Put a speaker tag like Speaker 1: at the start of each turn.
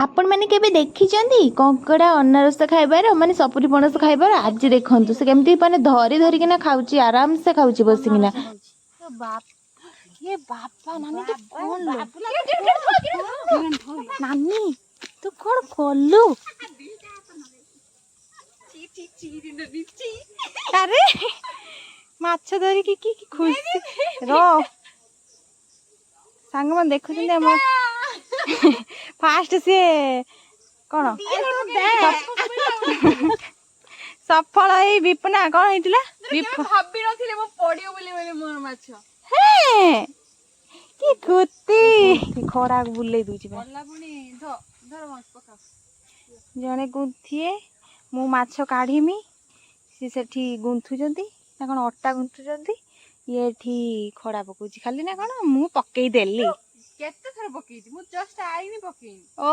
Speaker 1: आपण मैंने केबे देखिचंदी कंकड़ा अनारस खाइबार माने सपुरी पणस खाइबार आज देखंतु से केमती माने धरी धरी किना खाउची आराम से खाउची बसिकिना
Speaker 2: बाप ये बापा नानी तो कौन लो नानी तू कौन खोलू अरे माछ धरी की खुशी रो सांग मन देखु फास्ट सी कौन सफल विपना कौन होइतिला
Speaker 3: भाबी नथिले मो पडियो बोली मोर माछ
Speaker 2: हे की खुती खड़ा बुले दूची
Speaker 3: बल्ला पुनी धर माछ पका
Speaker 2: जने गुंथिए मु माछ काढीमी सी सेठी गुंथुचंती ना कोन अट्टा गुंथुचंती ये ठी खड़ा पकोची खाली ना कोन मु पकेई देली
Speaker 3: केते थर पकेइती मु जस्ट आईनी पकेइनी
Speaker 2: ओ